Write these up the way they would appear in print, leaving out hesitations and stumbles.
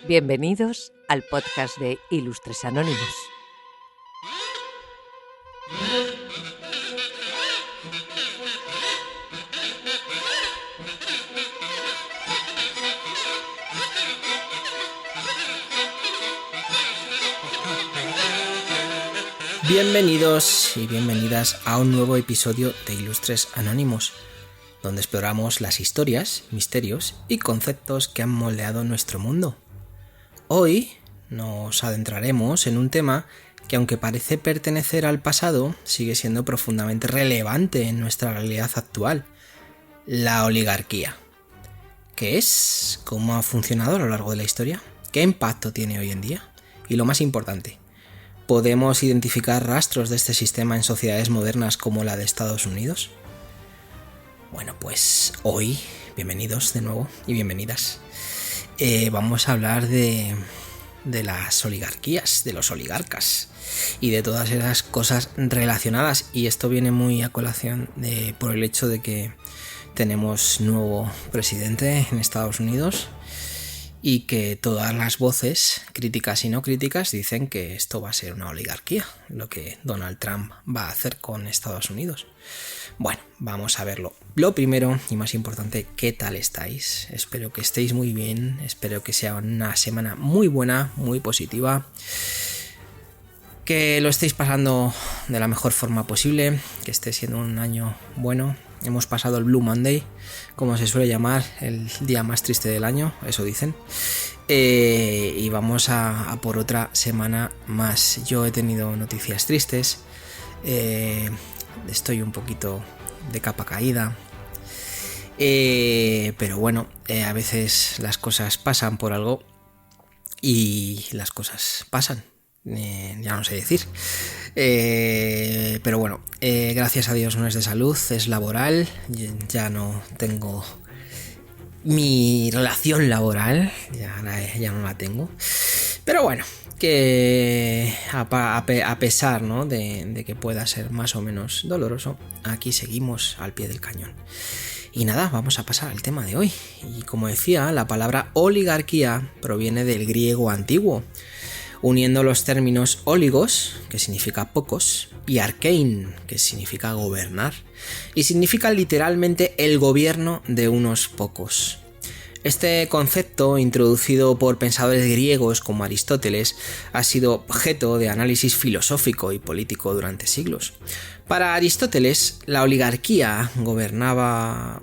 Bienvenidos al podcast de Ilustres Anónimos. Bienvenidos y bienvenidas a un nuevo episodio de Ilustres Anónimos, donde exploramos las historias, misterios y conceptos que han moldeado nuestro mundo. Hoy nos adentraremos en un tema que, aunque parece pertenecer al pasado, sigue siendo profundamente relevante en nuestra realidad actual: la oligarquía. ¿Qué es? ¿Cómo ha funcionado a lo largo de la historia? ¿Qué impacto tiene hoy en día? Y lo más importante, ¿podemos identificar rastros de este sistema en sociedades modernas como la de Estados Unidos? Bueno, pues hoy, bienvenidos de nuevo y bienvenidas. Vamos a hablar de las oligarquías, de los oligarcas y de todas esas cosas relacionadas. Y esto viene muy a colación por el hecho de que tenemos nuevo presidente en Estados Unidos y que todas las voces, críticas y no críticas, dicen que esto va a ser una oligarquía, lo que Donald Trump va a hacer con Estados Unidos. Bueno, vamos a verlo. Lo primero y más importante, ¿qué tal estáis? Espero que estéis muy bien, espero que sea una semana muy buena, muy positiva, que lo estéis pasando de la mejor forma posible, que esté siendo un año bueno. Hemos pasado el Blue Monday, como se suele llamar, el día más triste del año, eso dicen. Y vamos a por otra semana más. Yo he tenido noticias tristes, estoy un poquito de capa caída, pero bueno, a veces las cosas pasan por algo y las cosas pasan. Ya no sé decir, pero bueno, gracias a Dios no es de salud, es laboral. Ya no tengo mi relación laboral, ya no la tengo, pero bueno, que a pesar, ¿no?, de que pueda ser más o menos doloroso, aquí seguimos al pie del cañón. Y nada, vamos a pasar al tema de hoy. Y como decía, la palabra oligarquía proviene del griego antiguo, uniendo los términos oligos, que significa pocos, y arkein, que significa gobernar, y significa literalmente el gobierno de unos pocos. Este concepto, introducido por pensadores griegos como Aristóteles, ha sido objeto de análisis filosófico y político durante siglos. Para Aristóteles, la oligarquía gobernaba,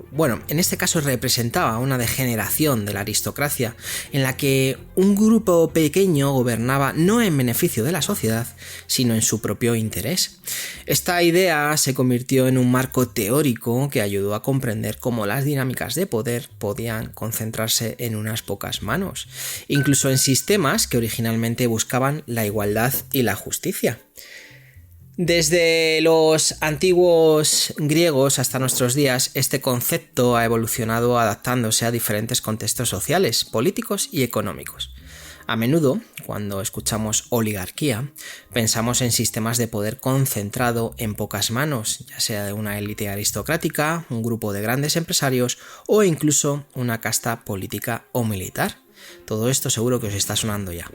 en este caso representaba una degeneración de la aristocracia, en la que un grupo pequeño gobernaba no en beneficio de la sociedad, sino en su propio interés. Esta idea se convirtió en un marco teórico que ayudó a comprender cómo las dinámicas de poder podían concentrarse en unas pocas manos, incluso en sistemas que originalmente buscaban la igualdad y la justicia. Desde los antiguos griegos hasta nuestros días, este concepto ha evolucionado adaptándose a diferentes contextos sociales, políticos y económicos. A menudo, cuando escuchamos oligarquía, pensamos en sistemas de poder concentrado en pocas manos, ya sea de una élite aristocrática, un grupo de grandes empresarios o incluso una casta política o militar. Todo esto seguro que os está sonando ya.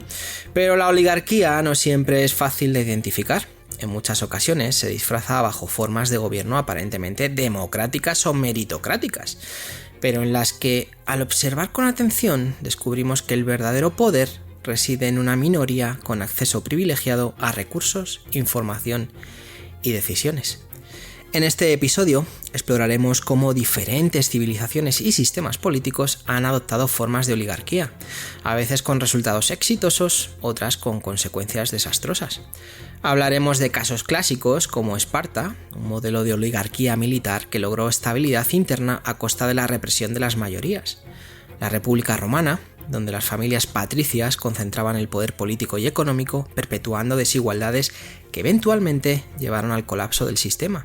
Pero la oligarquía no siempre es fácil de identificar. En muchas ocasiones se disfraza bajo formas de gobierno aparentemente democráticas o meritocráticas, pero en las que, al observar con atención, descubrimos que el verdadero poder reside en una minoría con acceso privilegiado a recursos, información y decisiones. En este episodio exploraremos cómo diferentes civilizaciones y sistemas políticos han adoptado formas de oligarquía, a veces con resultados exitosos, otras con consecuencias desastrosas. Hablaremos de casos clásicos como Esparta, un modelo de oligarquía militar que logró estabilidad interna a costa de la represión de las mayorías. La República Romana, donde las familias patricias concentraban el poder político y económico, perpetuando desigualdades que eventualmente llevaron al colapso del sistema.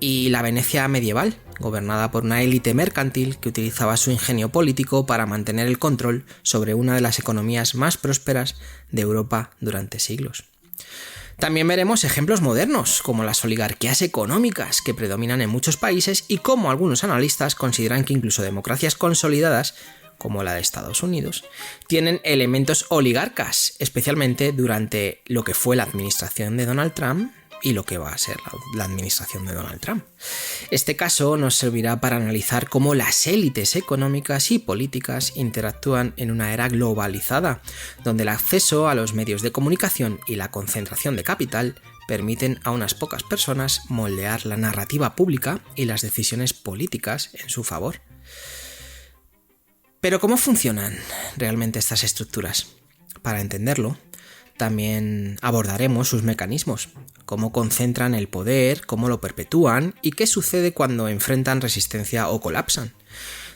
Y la Venecia medieval, gobernada por una élite mercantil que utilizaba su ingenio político para mantener el control sobre una de las economías más prósperas de Europa durante siglos. También veremos ejemplos modernos, como las oligarquías económicas que predominan en muchos países y cómo algunos analistas consideran que incluso democracias consolidadas como la de Estados Unidos, tienen elementos oligarcas, especialmente durante lo que fue la administración de Donald Trump y lo que va a ser la administración de Donald Trump. Este caso nos servirá para analizar cómo las élites económicas y políticas interactúan en una era globalizada, donde el acceso a los medios de comunicación y la concentración de capital permiten a unas pocas personas moldear la narrativa pública y las decisiones políticas en su favor. Pero ¿cómo funcionan realmente estas estructuras? Para entenderlo, también abordaremos sus mecanismos, cómo concentran el poder, cómo lo perpetúan y qué sucede cuando enfrentan resistencia o colapsan.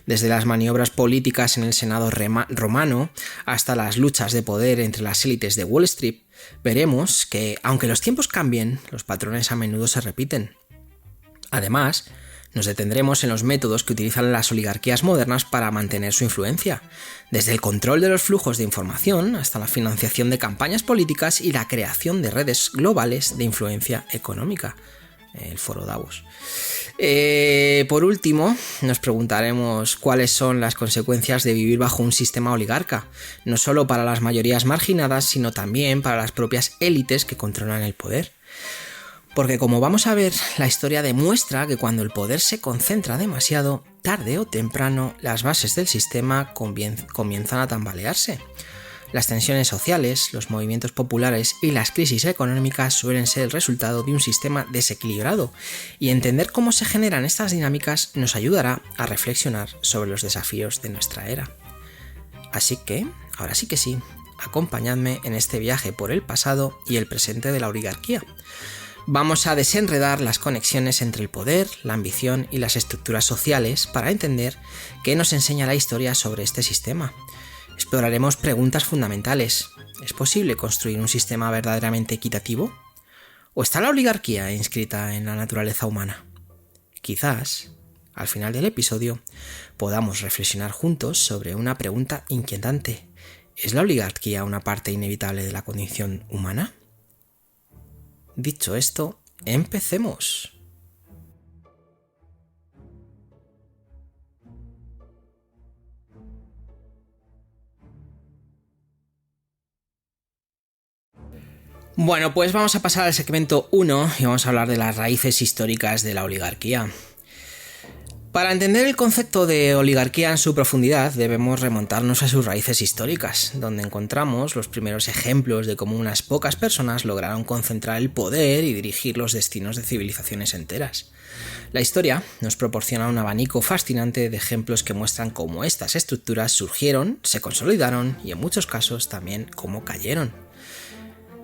Desde las maniobras políticas en el Senado romano hasta las luchas de poder entre las élites de Wall Street, veremos que, aunque los tiempos cambien, los patrones a menudo se repiten. Además, nos detendremos en los métodos que utilizan las oligarquías modernas para mantener su influencia, desde el control de los flujos de información hasta la financiación de campañas políticas y la creación de redes globales de influencia económica, el Foro Davos. Por último, nos preguntaremos cuáles son las consecuencias de vivir bajo un sistema oligarca, no solo para las mayorías marginadas, sino también para las propias élites que controlan el poder. Porque como vamos a ver, la historia demuestra que cuando el poder se concentra demasiado, tarde o temprano, las bases del sistema comienzan a tambalearse. Las tensiones sociales, los movimientos populares y las crisis económicas suelen ser el resultado de un sistema desequilibrado, y entender cómo se generan estas dinámicas nos ayudará a reflexionar sobre los desafíos de nuestra era. Así que, ahora sí que sí, acompañadme en este viaje por el pasado y el presente de la oligarquía. Vamos a desenredar las conexiones entre el poder, la ambición y las estructuras sociales para entender qué nos enseña la historia sobre este sistema. Exploraremos preguntas fundamentales. ¿Es posible construir un sistema verdaderamente equitativo? ¿O está la oligarquía inscrita en la naturaleza humana? Quizás, al final del episodio, podamos reflexionar juntos sobre una pregunta inquietante. ¿Es la oligarquía una parte inevitable de la condición humana? Dicho esto, empecemos. Bueno, pues vamos a pasar al segmento 1 y vamos a hablar de las raíces históricas de la oligarquía. Para entender el concepto de oligarquía en su profundidad, debemos remontarnos a sus raíces históricas, donde encontramos los primeros ejemplos de cómo unas pocas personas lograron concentrar el poder y dirigir los destinos de civilizaciones enteras. La historia nos proporciona un abanico fascinante de ejemplos que muestran cómo estas estructuras surgieron, se consolidaron y en muchos casos también cómo cayeron.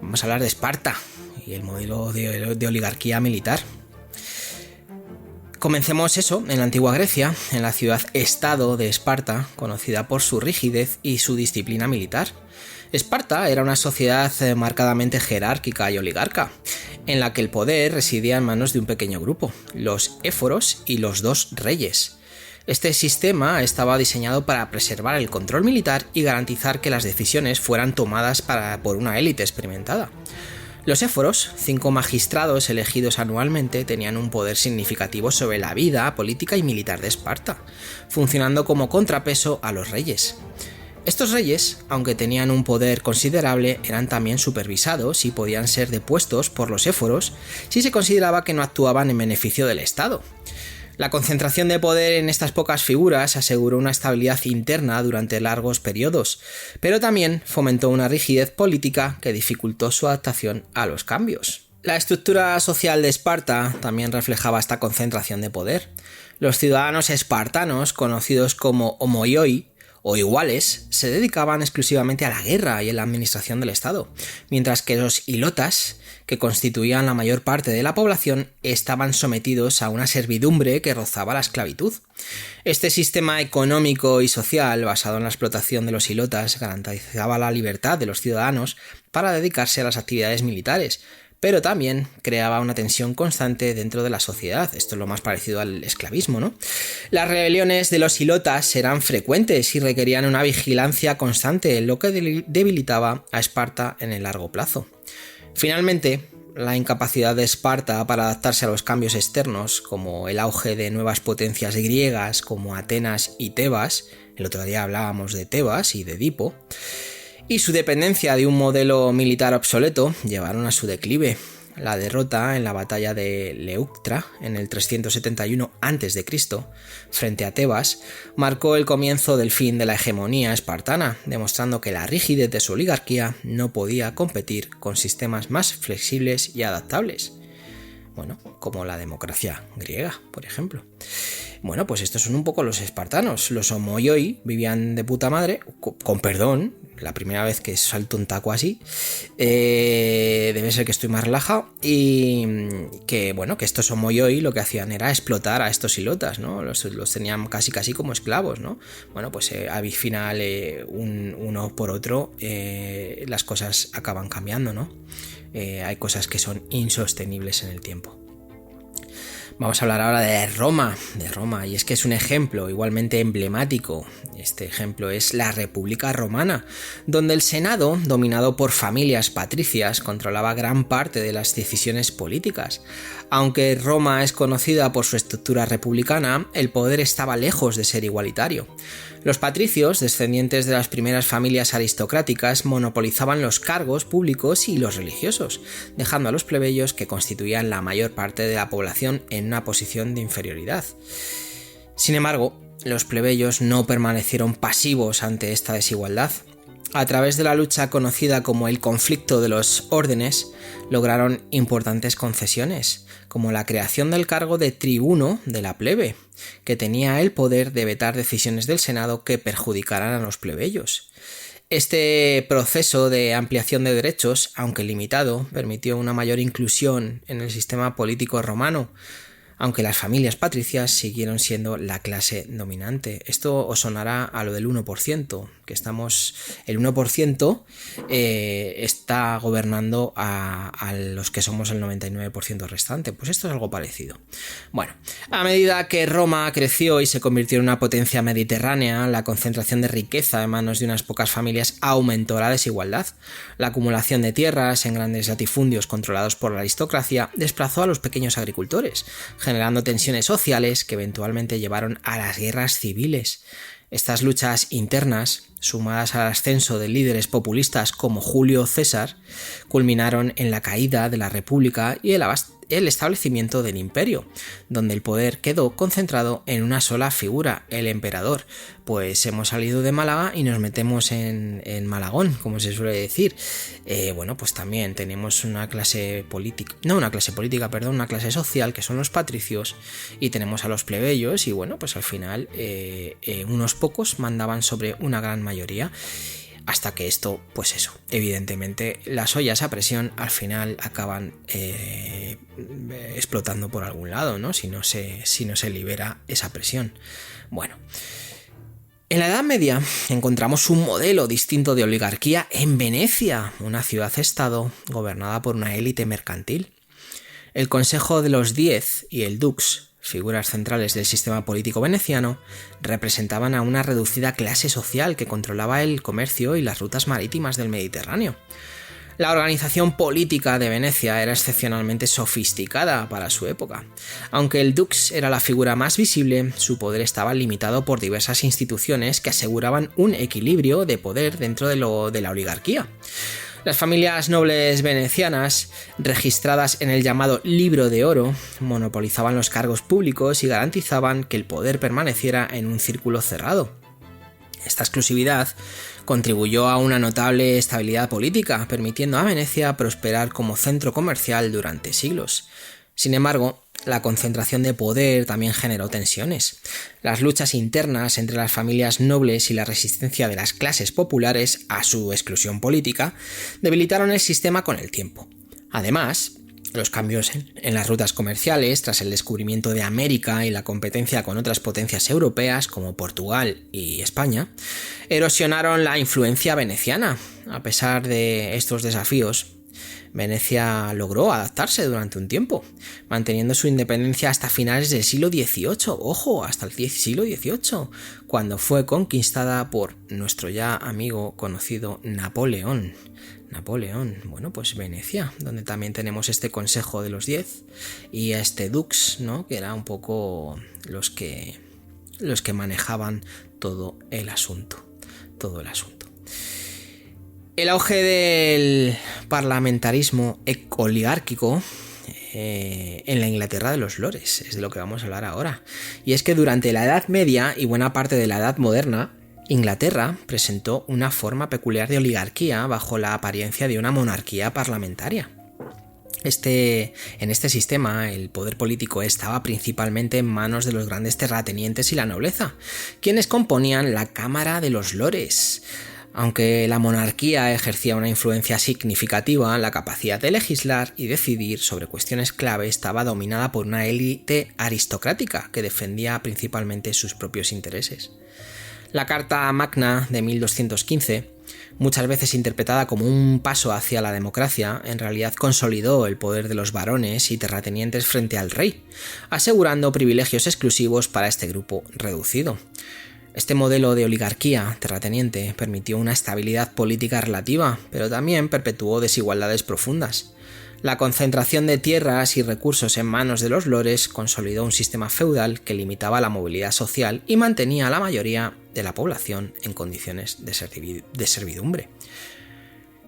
Vamos a hablar de Esparta y el modelo de oligarquía militar. Comencemos en la antigua Grecia, en la ciudad-estado de Esparta, conocida por su rigidez y su disciplina militar. Esparta era una sociedad marcadamente jerárquica y oligarca, en la que el poder residía en manos de un pequeño grupo, los éforos y los dos reyes. Este sistema estaba diseñado para preservar el control militar y garantizar que las decisiones fueran tomadas por una élite experimentada. Los éforos, 5 magistrados elegidos anualmente, tenían un poder significativo sobre la vida política y militar de Esparta, funcionando como contrapeso a los reyes. Estos reyes, aunque tenían un poder considerable, eran también supervisados y podían ser depuestos por los éforos si se consideraba que no actuaban en beneficio del Estado. La concentración de poder en estas pocas figuras aseguró una estabilidad interna durante largos periodos, pero también fomentó una rigidez política que dificultó su adaptación a los cambios. La estructura social de Esparta también reflejaba esta concentración de poder. Los ciudadanos espartanos, conocidos como homoioi, o iguales, se dedicaban exclusivamente a la guerra y a la administración del Estado, mientras que los ilotas, que constituían la mayor parte de la población, estaban sometidos a una servidumbre que rozaba la esclavitud. Este sistema económico y social, basado en la explotación de los ilotas, garantizaba la libertad de los ciudadanos para dedicarse a las actividades militares, pero también creaba una tensión constante dentro de la sociedad. Esto es lo más parecido al esclavismo, ¿no? Las rebeliones de los ilotas eran frecuentes y requerían una vigilancia constante, lo que debilitaba a Esparta en el largo plazo. Finalmente, la incapacidad de Esparta para adaptarse a los cambios externos, como el auge de nuevas potencias griegas como Atenas y Tebas, El otro día hablábamos de Tebas y de Edipo, y su dependencia de un modelo militar obsoleto llevaron a su declive. La derrota en la batalla de Leuctra en el 371 a.C. frente a Tebas marcó el comienzo del fin de la hegemonía espartana, demostrando que la rigidez de su oligarquía no podía competir con sistemas más flexibles y adaptables. Bueno, como la democracia griega, por ejemplo. Bueno, pues estos son un poco los espartanos. Los homoioi vivían de puta madre, con perdón, la primera vez que salto un taco así, debe ser que estoy más relajado, y que bueno, que estos homoioi lo que hacían era explotar a estos ilotas, ¿no? Los tenían casi como esclavos, ¿no? Bueno, pues al final uno por otro las cosas acaban cambiando, ¿no? Hay cosas que son insostenibles en el tiempo. Vamos a hablar ahora de Roma, y es que es un ejemplo igualmente emblemático. Este ejemplo es la República Romana, donde el Senado, dominado por familias patricias, controlaba gran parte de las decisiones políticas. Aunque Roma es conocida por su estructura republicana, el poder estaba lejos de ser igualitario. Los patricios, descendientes de las primeras familias aristocráticas, monopolizaban los cargos públicos y los religiosos, dejando a los plebeyos, que constituían la mayor parte de la población, en una posición de inferioridad. Sin embargo, los plebeyos no permanecieron pasivos ante esta desigualdad. A través de la lucha conocida como el conflicto de los órdenes, lograron importantes concesiones, como la creación del cargo de tribuno de la plebe, que tenía el poder de vetar decisiones del Senado que perjudicaran a los plebeyos. Este proceso de ampliación de derechos, aunque limitado, permitió una mayor inclusión en el sistema político romano, aunque las familias patricias siguieron siendo la clase dominante. Esto os sonará a lo del 1%, que el 1% está gobernando a los que somos el 99% restante. Pues esto es algo parecido. Bueno, a medida que Roma creció y se convirtió en una potencia mediterránea, la concentración de riqueza en manos de unas pocas familias aumentó la desigualdad. La acumulación de tierras en grandes latifundios controlados por la aristocracia desplazó a los pequeños agricultores, generando tensiones sociales que eventualmente llevaron a las guerras civiles. Estas luchas internas, sumadas al ascenso de líderes populistas como Julio César, culminaron en la caída de la República y el establecimiento del Imperio, donde el poder quedó concentrado en una sola figura, el emperador. Pues hemos salido de Málaga y nos metemos en Malagón, como se suele decir. Bueno, pues también tenemos una clase social, que son los patricios, y tenemos a los plebeyos, y bueno, pues al final unos pocos mandaban sobre una gran mayoría. Hasta que esto, pues eso, evidentemente las ollas a presión al final acaban explotando por algún lado, ¿no? Si no se libera esa presión. Bueno, en la Edad Media encontramos un modelo distinto de oligarquía en Venecia, una ciudad-estado gobernada por una élite mercantil. El Consejo de los 10 y el Dux, figuras centrales del sistema político veneciano, representaban a una reducida clase social que controlaba el comercio y las rutas marítimas del Mediterráneo. La organización política de Venecia era excepcionalmente sofisticada para su época. Aunque el dux era la figura más visible, su poder estaba limitado por diversas instituciones que aseguraban un equilibrio de poder dentro de la oligarquía. Las familias nobles venecianas, registradas en el llamado Libro de Oro, monopolizaban los cargos públicos y garantizaban que el poder permaneciera en un círculo cerrado. Esta exclusividad contribuyó a una notable estabilidad política, permitiendo a Venecia prosperar como centro comercial durante siglos. Sin embargo, la concentración de poder también generó tensiones. Las luchas internas entre las familias nobles y la resistencia de las clases populares a su exclusión política debilitaron el sistema con el tiempo. Además, los cambios en las rutas comerciales tras el descubrimiento de América y la competencia con otras potencias europeas como Portugal y España erosionaron la influencia veneciana. A pesar de estos desafíos, Venecia logró adaptarse durante un tiempo, manteniendo su independencia hasta finales del siglo XVIII, ojo, hasta el siglo XVIII, cuando fue conquistada por nuestro ya amigo conocido Napoleón. Bueno, pues Venecia, donde también tenemos este Consejo de los 10 y a este Dux, ¿no? Que era un poco los que los que manejaban todo el asunto. El auge del parlamentarismo oligárquico en la Inglaterra de los lores es de lo que vamos a hablar ahora. Y es que durante la Edad Media y buena parte de la Edad Moderna, Inglaterra presentó una forma peculiar de oligarquía bajo la apariencia de una monarquía parlamentaria. En este sistema, el poder político estaba principalmente en manos de los grandes terratenientes y la nobleza, quienes componían la Cámara de los Lores. Aunque la monarquía ejercía una influencia significativa, la capacidad de legislar y decidir sobre cuestiones clave estaba dominada por una élite aristocrática que defendía principalmente sus propios intereses. La Carta Magna de 1215, muchas veces interpretada como un paso hacia la democracia, en realidad consolidó el poder de los varones y terratenientes frente al rey, asegurando privilegios exclusivos para este grupo reducido. Este modelo de oligarquía terrateniente permitió una estabilidad política relativa, pero también perpetuó desigualdades profundas. La concentración de tierras y recursos en manos de los lores consolidó un sistema feudal que limitaba la movilidad social y mantenía a la mayoría de la población en condiciones de servidumbre.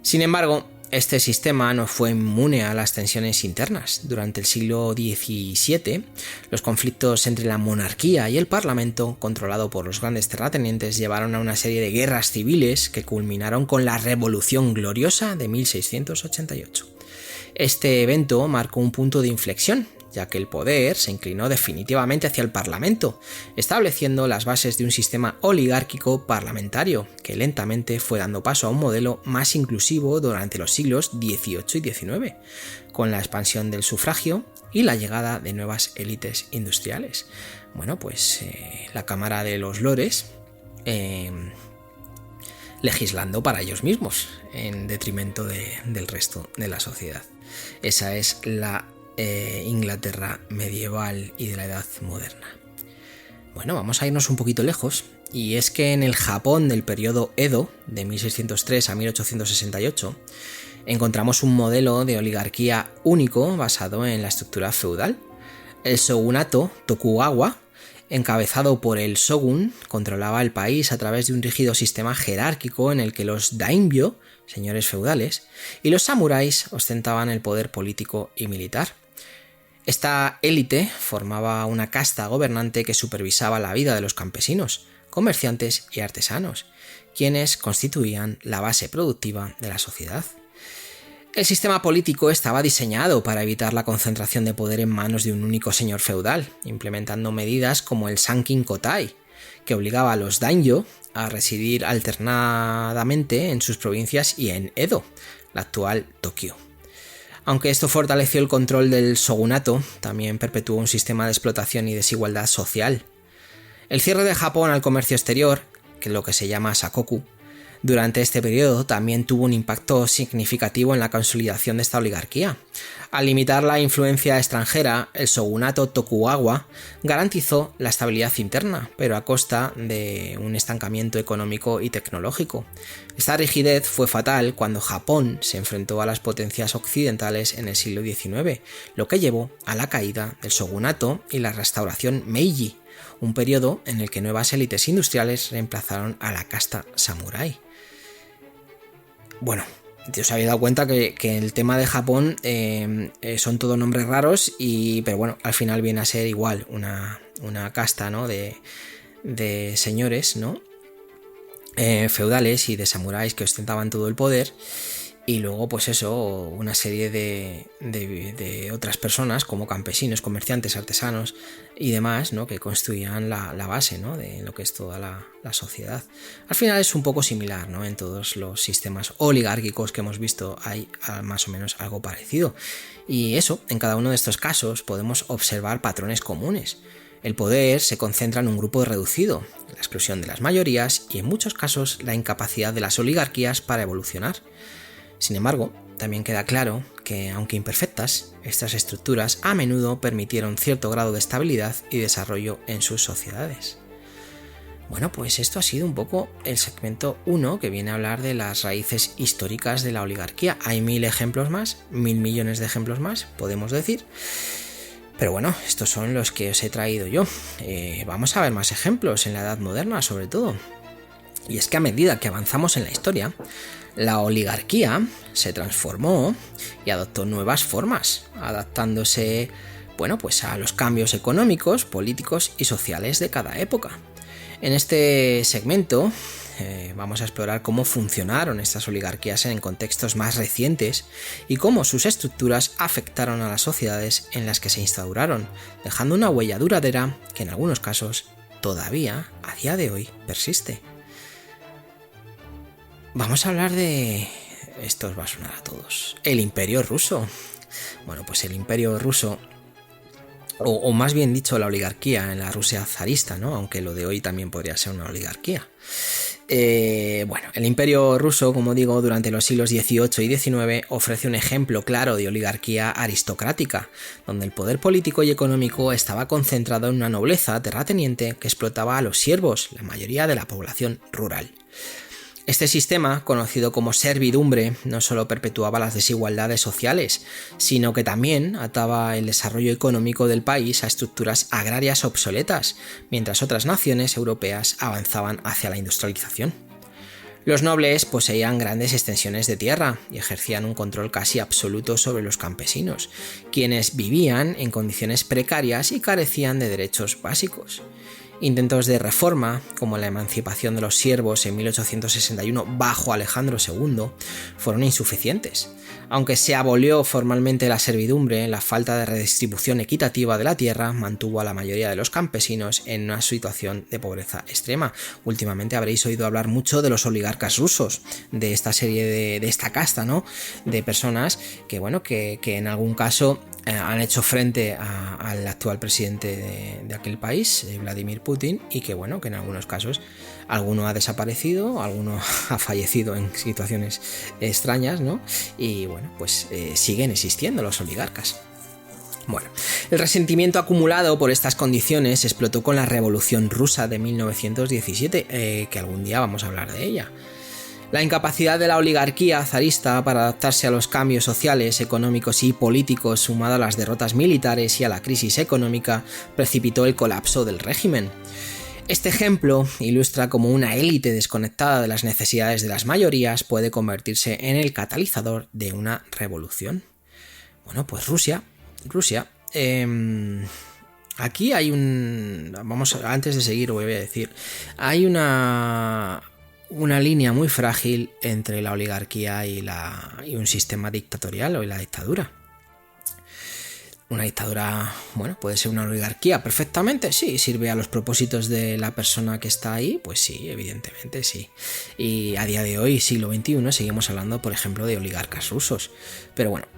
Sin embargo, este sistema no fue inmune a las tensiones internas. Durante el siglo XVII, los conflictos entre la monarquía y el parlamento, controlado por los grandes terratenientes, llevaron a una serie de guerras civiles que culminaron con la Revolución Gloriosa de 1688. Este evento marcó un punto de inflexión, ya que el poder se inclinó definitivamente hacia el Parlamento, estableciendo las bases de un sistema oligárquico parlamentario, que lentamente fue dando paso a un modelo más inclusivo durante los siglos XVIII y XIX, con la expansión del sufragio y la llegada de nuevas élites industriales. Bueno, pues la Cámara de los Lores legislando para ellos mismos, en detrimento del resto de la sociedad. Esa es la Inglaterra medieval y de la Edad Moderna. Bueno, vamos a irnos un poquito lejos, y es que en el Japón del periodo Edo, de 1603 a 1868, encontramos un modelo de oligarquía único basado en la estructura feudal. El shogunato Tokugawa, encabezado por el shogun, controlaba el país a través de un rígido sistema jerárquico en el que los daimyo, señores feudales, y los samuráis ostentaban el poder político y militar. Esta élite formaba una casta gobernante que supervisaba la vida de los campesinos, comerciantes y artesanos, quienes constituían la base productiva de la sociedad. El sistema político estaba diseñado para evitar la concentración de poder en manos de un único señor feudal, implementando medidas como el Sankin Kotai, que obligaba a los daimyo a residir alternadamente en sus provincias y en Edo, la actual Tokio. Aunque esto fortaleció el control del shogunato, también perpetuó un sistema de explotación y desigualdad social. El cierre de Japón al comercio exterior, que es lo que se llama sakoku, durante este periodo también tuvo un impacto significativo en la consolidación de esta oligarquía. Al limitar la influencia extranjera, el shogunato Tokugawa garantizó la estabilidad interna, pero a costa de un estancamiento económico y tecnológico. Esta rigidez fue fatal cuando Japón se enfrentó a las potencias occidentales en el siglo XIX, lo que llevó a la caída del shogunato y la restauración Meiji, un periodo en el que nuevas élites industriales reemplazaron a la casta samurái. Bueno, os habéis dado cuenta que el tema de Japón son todos nombres raros, pero bueno, al final viene a ser igual una casta, ¿no? de señores, ¿no? Feudales y de samuráis que ostentaban todo el poder, y luego pues eso, una serie de otras personas como campesinos, comerciantes, artesanos y demás, ¿no? Que construían la base, ¿no? De lo que es toda la sociedad. Al final es un poco similar, ¿no? En todos los sistemas oligárquicos que hemos visto hay más o menos algo parecido, y eso, en cada uno de estos casos podemos observar patrones comunes. El poder se concentra en un grupo reducido, la exclusión de las mayorías y en muchos casos la incapacidad de las oligarquías para evolucionar. Sin embargo, también queda claro que, aunque imperfectas, estas estructuras a menudo permitieron cierto grado de estabilidad y desarrollo en sus sociedades. Bueno, pues esto ha sido un poco el segmento 1, que viene a hablar de las raíces históricas de la oligarquía. Hay 1000 ejemplos más, 1000 millones de ejemplos más, podemos decir. Pero bueno, estos son los que os he traído yo. Vamos a ver más ejemplos en la Edad Moderna, sobre todo. Y es que a medida que avanzamos en la historia, la oligarquía se transformó y adoptó nuevas formas, adaptándose, bueno, pues a los cambios económicos, políticos y sociales de cada época. En este segmento vamos a explorar cómo funcionaron estas oligarquías en contextos más recientes y cómo sus estructuras afectaron a las sociedades en las que se instauraron, dejando una huella duradera que en algunos casos todavía, a día de hoy, persiste. Vamos a hablar de... Esto os va a sonar a todos. El Imperio Ruso. Bueno, pues el Imperio Ruso, o más bien dicho, la oligarquía en la Rusia zarista, ¿no? Aunque lo de hoy también podría ser una oligarquía. Bueno, el Imperio Ruso, como digo, durante los siglos XVIII y XIX ofrece un ejemplo claro de oligarquía aristocrática, donde el poder político y económico estaba concentrado en una nobleza terrateniente que explotaba a los siervos, la mayoría de la población rural. Este sistema, conocido como servidumbre, no solo perpetuaba las desigualdades sociales, sino que también ataba el desarrollo económico del país a estructuras agrarias obsoletas, mientras otras naciones europeas avanzaban hacia la industrialización. Los nobles poseían grandes extensiones de tierra y ejercían un control casi absoluto sobre los campesinos, quienes vivían en condiciones precarias y carecían de derechos básicos. Intentos de reforma, como la emancipación de los siervos en 1861 bajo Alejandro II, fueron insuficientes. Aunque se abolió formalmente la servidumbre, la falta de redistribución equitativa de la tierra mantuvo a la mayoría de los campesinos en una situación de pobreza extrema. Últimamente habréis oído hablar mucho de los oligarcas rusos, de esta serie de esta casta, ¿no? De personas que, bueno, que en algún caso han hecho frente al actual presidente de aquel país, Vladimir Putin, y que, bueno, que en algunos casos alguno ha desaparecido, alguno ha fallecido en situaciones extrañas, ¿no? Y bueno, pues siguen existiendo los oligarcas. Bueno, el resentimiento acumulado por estas condiciones explotó con la Revolución Rusa de 1917, que algún día vamos a hablar de ella. La incapacidad de la oligarquía zarista para adaptarse a los cambios sociales, económicos y políticos, sumado a las derrotas militares y a la crisis económica, precipitó el colapso del régimen. Este ejemplo ilustra cómo una élite desconectada de las necesidades de las mayorías puede convertirse en el catalizador de una revolución. Bueno, pues Rusia. Aquí hay antes de seguir voy a decir, hay una línea muy frágil entre la oligarquía y un sistema dictatorial o la dictadura. Una dictadura, bueno, puede ser una oligarquía perfectamente, sí, sirve a los propósitos de la persona que está ahí, pues sí, evidentemente sí. Y a día de hoy, siglo XXI, seguimos hablando, por ejemplo, de oligarcas rusos. Pero bueno,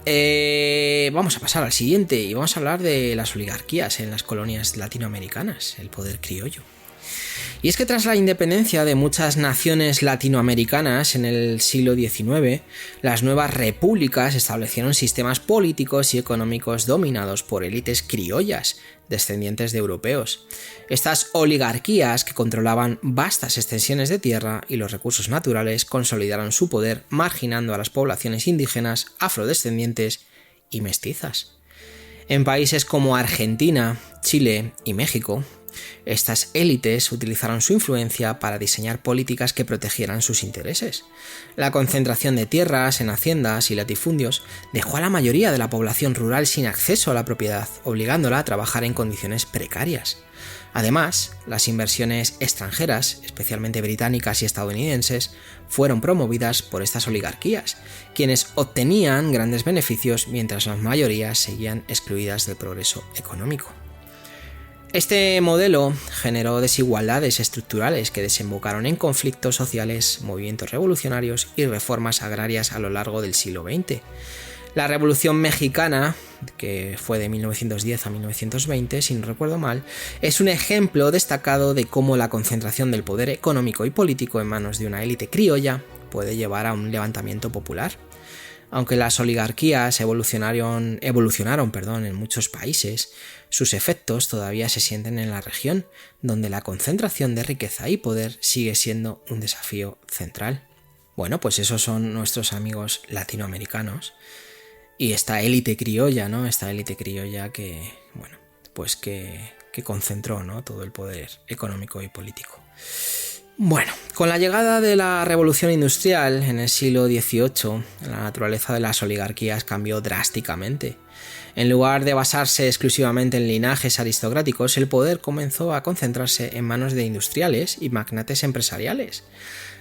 vamos a pasar al siguiente y vamos a hablar de las oligarquías en las colonias latinoamericanas, el poder criollo. Y es que tras la independencia de muchas naciones latinoamericanas en el siglo XIX, las nuevas repúblicas establecieron sistemas políticos y económicos dominados por élites criollas, descendientes de europeos. Estas oligarquías, que controlaban vastas extensiones de tierra y los recursos naturales, consolidaron su poder marginando a las poblaciones indígenas, afrodescendientes y mestizas. En países como Argentina, Chile y México, estas élites utilizaron su influencia para diseñar políticas que protegieran sus intereses. La concentración de tierras en haciendas y latifundios dejó a la mayoría de la población rural sin acceso a la propiedad, obligándola a trabajar en condiciones precarias. Además, las inversiones extranjeras, especialmente británicas y estadounidenses, fueron promovidas por estas oligarquías, quienes obtenían grandes beneficios mientras las mayorías seguían excluidas del progreso económico. Este modelo generó desigualdades estructurales que desembocaron en conflictos sociales, movimientos revolucionarios y reformas agrarias a lo largo del siglo XX. La Revolución Mexicana, que fue de 1910 a 1920, si no recuerdo mal, es un ejemplo destacado de cómo la concentración del poder económico y político en manos de una élite criolla puede llevar a un levantamiento popular. Aunque las oligarquías evolucionaron en muchos países, sus efectos todavía se sienten en la región, donde la concentración de riqueza y poder sigue siendo un desafío central. Bueno, pues esos son nuestros amigos latinoamericanos. y esta élite criolla, ¿no? Esta élite criolla que, bueno, pues que concentró, ¿no?, todo el poder económico y político. Bueno, con la llegada de la Revolución Industrial en el siglo XVIII, la naturaleza de las oligarquías cambió drásticamente. En lugar de basarse exclusivamente en linajes aristocráticos, el poder comenzó a concentrarse en manos de industriales y magnates empresariales.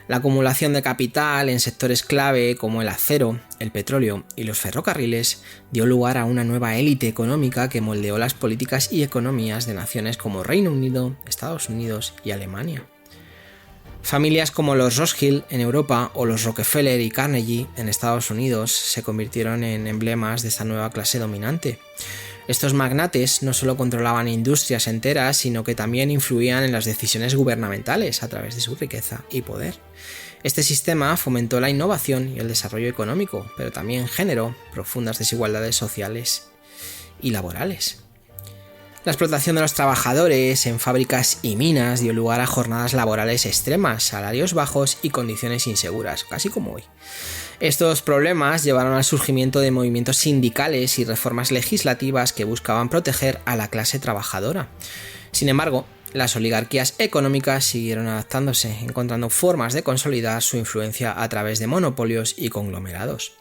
La acumulación de capital en sectores clave como el acero, el petróleo y los ferrocarriles dio lugar a una nueva élite económica que moldeó las políticas y economías de naciones como Reino Unido, Estados Unidos y Alemania. Familias como los Rothschild en Europa o los Rockefeller y Carnegie en Estados Unidos se convirtieron en emblemas de esta nueva clase dominante. Estos magnates no solo controlaban industrias enteras, sino que también influían en las decisiones gubernamentales a través de su riqueza y poder. Este sistema fomentó la innovación y el desarrollo económico, pero también generó profundas desigualdades sociales y laborales. La explotación de los trabajadores en fábricas y minas dio lugar a jornadas laborales extremas, salarios bajos y condiciones inseguras, casi como hoy. Estos problemas llevaron al surgimiento de movimientos sindicales y reformas legislativas que buscaban proteger a la clase trabajadora. Sin embargo, las oligarquías económicas siguieron adaptándose, encontrando formas de consolidar su influencia a través de monopolios y conglomerados.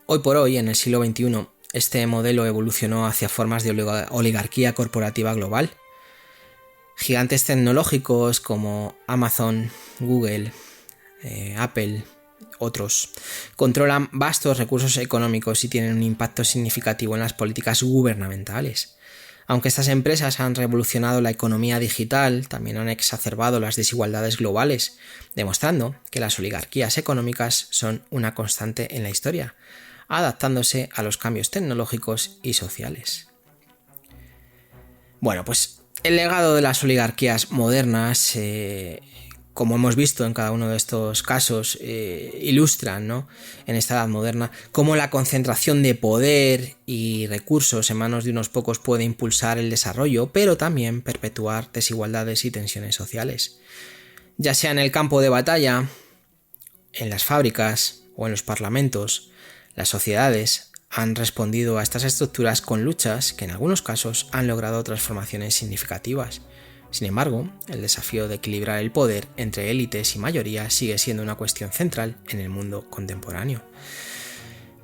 Hoy por hoy, en el siglo XXI, este modelo evolucionó hacia formas de oligarquía corporativa global. Gigantes tecnológicos como Amazon, Google, Apple, otros, controlan vastos recursos económicos y tienen un impacto significativo en las políticas gubernamentales. Aunque estas empresas han revolucionado la economía digital, también han exacerbado las desigualdades globales, demostrando que las oligarquías económicas son una constante en la historia, adaptándose a los cambios tecnológicos y sociales. Bueno, pues el legado de las oligarquías modernas, como hemos visto en cada uno de estos casos, ilustran, ¿no?, en esta edad moderna cómo la concentración de poder y recursos en manos de unos pocos puede impulsar el desarrollo, pero también perpetuar desigualdades y tensiones sociales. Ya sea en el campo de batalla, en las fábricas o en los parlamentos, las sociedades han respondido a estas estructuras con luchas que en algunos casos han logrado transformaciones significativas. Sin embargo, el desafío de equilibrar el poder entre élites y mayoría sigue siendo una cuestión central en el mundo contemporáneo.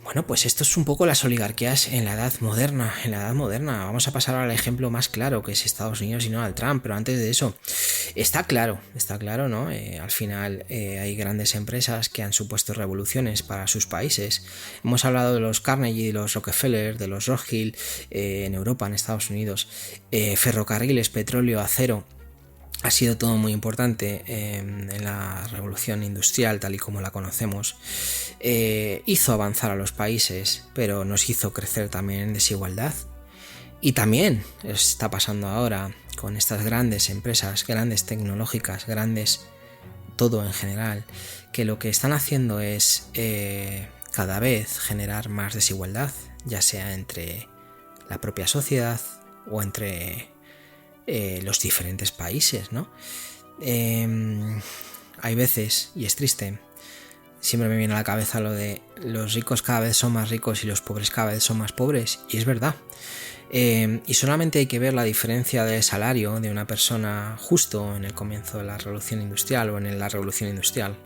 Bueno, pues esto es un poco las oligarquías en la edad moderna. Vamos a pasar al ejemplo más claro, que es Estados Unidos y Donald Trump, pero antes de eso, está claro, ¿no? Al final hay grandes empresas que han supuesto revoluciones para sus países. Hemos hablado de los Carnegie, de los Rockefeller, de los Rothschild en Europa, en Estados Unidos, ferrocarriles, petróleo, acero. Ha sido todo muy importante en la revolución industrial, tal y como la conocemos. Hizo avanzar a los países, pero nos hizo crecer también en desigualdad. Y también está pasando ahora con estas grandes empresas, grandes tecnológicas, grandes todo en general, que lo que están haciendo es cada vez generar más desigualdad, ya sea entre la propia sociedad o entre los diferentes países, ¿no? Hay veces, y es triste, siempre me viene a la cabeza lo de los ricos cada vez son más ricos y los pobres cada vez son más pobres, y es verdad. Y solamente hay que ver la diferencia de salario de una persona justo en el comienzo de la revolución industrial o en la revolución industrial.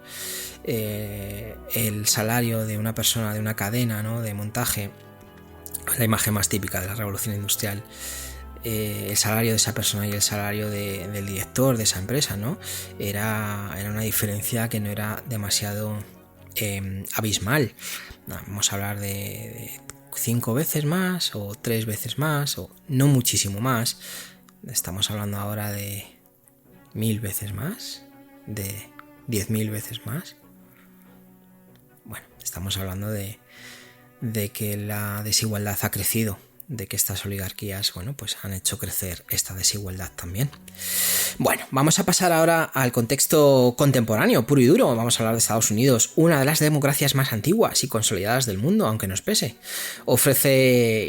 El salario de una persona de una cadena, ¿no?, de montaje, la imagen más típica de la revolución industrial. El salario de esa persona y el salario del director de esa empresa, ¿no?, era una diferencia que no era demasiado abismal. Vamos a hablar de 5 veces más o 3 veces más, o no muchísimo más. Estamos hablando ahora de 1000 veces más, de 10.000 veces más. Bueno, estamos hablando de que la desigualdad ha crecido de que estas oligarquías, bueno, pues han hecho crecer esta desigualdad también. Bueno, vamos a pasar ahora al contexto contemporáneo, puro y duro. Vamos a hablar de Estados Unidos, una de las democracias más antiguas y consolidadas del mundo, aunque nos pese. Ofrece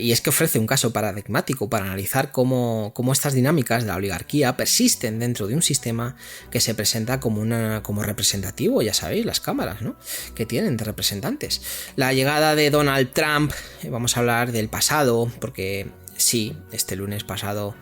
un caso paradigmático para analizar cómo estas dinámicas de la oligarquía persisten dentro de un sistema que se presenta como representativo, ya sabéis, las cámaras, ¿no?, que tienen de representantes. La llegada de Donald Trump, vamos a hablar del pasado, porque sí, este lunes pasado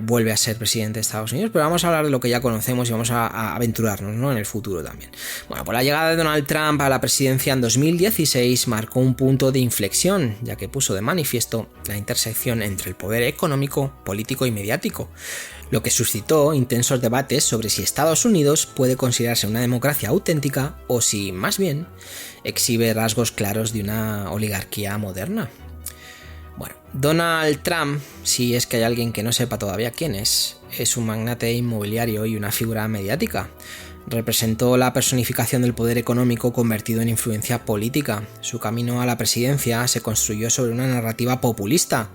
vuelve a ser presidente de Estados Unidos, pero vamos a hablar de lo que ya conocemos y vamos a aventurarnos, ¿no?, en el futuro también. Bueno, pues la llegada de Donald Trump a la presidencia en 2016 marcó un punto de inflexión, ya que puso de manifiesto la intersección entre el poder económico, político y mediático, lo que suscitó intensos debates sobre si Estados Unidos puede considerarse una democracia auténtica o si, más bien, exhibe rasgos claros de una oligarquía moderna. Bueno, Donald Trump, si es que hay alguien que no sepa todavía quién es un magnate inmobiliario y una figura mediática. Representó la personificación del poder económico convertido en influencia política. Su camino a la presidencia se construyó sobre una narrativa populista,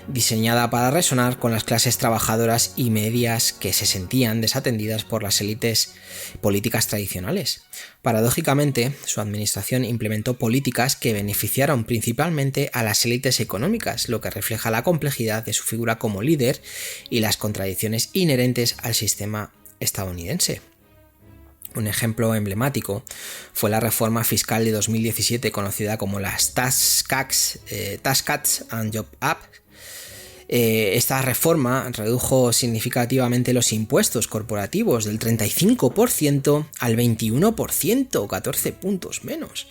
diseñada para resonar con las clases trabajadoras y medias que se sentían desatendidas por las élites políticas tradicionales. Paradójicamente, su administración implementó políticas que beneficiaron principalmente a las élites económicas, lo que refleja la complejidad de su figura como líder y las contradicciones inherentes al sistema estadounidense. Un ejemplo emblemático fue la reforma fiscal de 2017 conocida como las Tax Cuts and Jobs Act. Esta reforma redujo significativamente los impuestos corporativos del 35% al 21%, 14 puntos menos,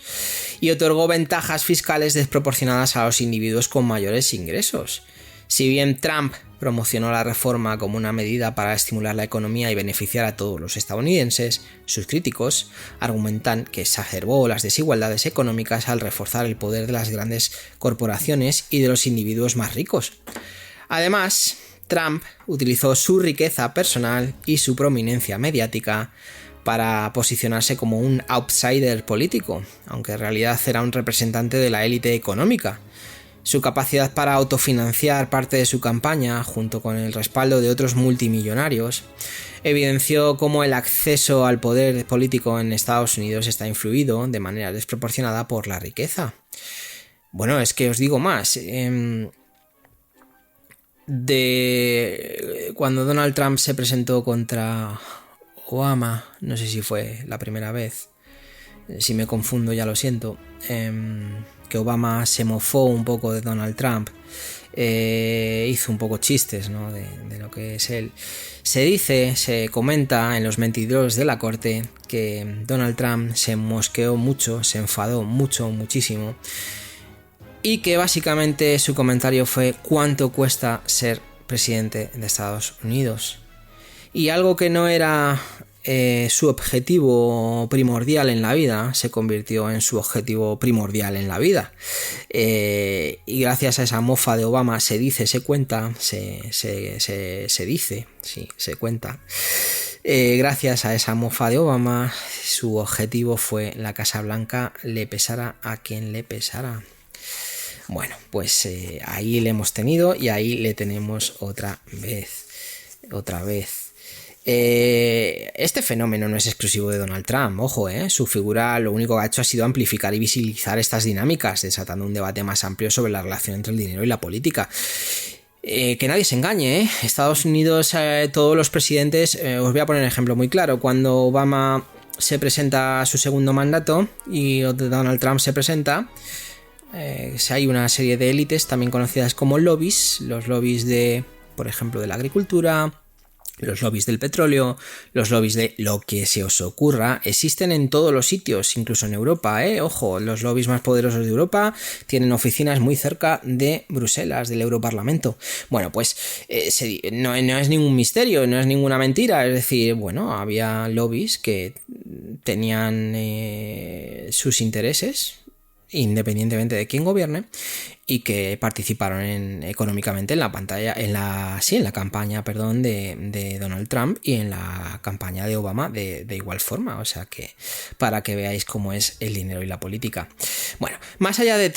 y otorgó ventajas fiscales desproporcionadas a los individuos con mayores ingresos. Si bien Trump promocionó la reforma como una medida para estimular la economía y beneficiar a todos los estadounidenses, sus críticos argumentan que exacerbó las desigualdades económicas al reforzar el poder de las grandes corporaciones y de los individuos más ricos. Además, Trump utilizó su riqueza personal y su prominencia mediática para posicionarse como un outsider político, aunque en realidad era un representante de la élite económica. Su capacidad para autofinanciar parte de su campaña, junto con el respaldo de otros multimillonarios, evidenció cómo el acceso al poder político en Estados Unidos está influido de manera desproporcionada por la riqueza. Bueno, es que os digo más. Cuando Donald Trump se presentó contra Obama, no sé si fue la primera vez, si me confundo ya lo siento, que Obama se mofó un poco de Donald Trump, hizo un poco chistes, ¿no?, de lo que es él. Se comenta en los mentideros de la corte que Donald Trump se mosqueó mucho, se enfadó muchísimo, y que básicamente su comentario fue: ¿cuánto cuesta ser presidente de Estados Unidos? Y algo que no era su objetivo primordial en la vida se convirtió en su objetivo primordial en la vida, y gracias a esa mofa de Obama gracias a esa mofa de Obama, su objetivo fue la Casa Blanca, le pesara a quien le pesara. Bueno, pues ahí le hemos tenido y ahí le tenemos otra vez. Este fenómeno no es exclusivo de Donald Trump, ojo, su figura lo único que ha hecho ha sido amplificar y visibilizar estas dinámicas, desatando un debate más amplio sobre la relación entre el dinero y la política. Que nadie se engañe, Estados Unidos, todos los presidentes, os voy a poner un ejemplo muy claro. Cuando Obama se presenta a su segundo mandato y Donald Trump se presenta, hay una serie de élites también conocidas como lobbies, los lobbies de, por ejemplo, de la agricultura, los lobbies del petróleo, los lobbies de lo que se os ocurra, existen en todos los sitios, incluso en Europa, ojo, los lobbies más poderosos de Europa tienen oficinas muy cerca de Bruselas, del Europarlamento. Bueno, pues no es ningún misterio, no es ninguna mentira, es decir, bueno, había lobbies que tenían sus intereses, independientemente de quién gobierne, y que participaron económicamente en la campaña de Donald Trump y en la campaña de Obama de igual forma. O sea que, para que veáis cómo es el dinero y la política. Bueno, más allá de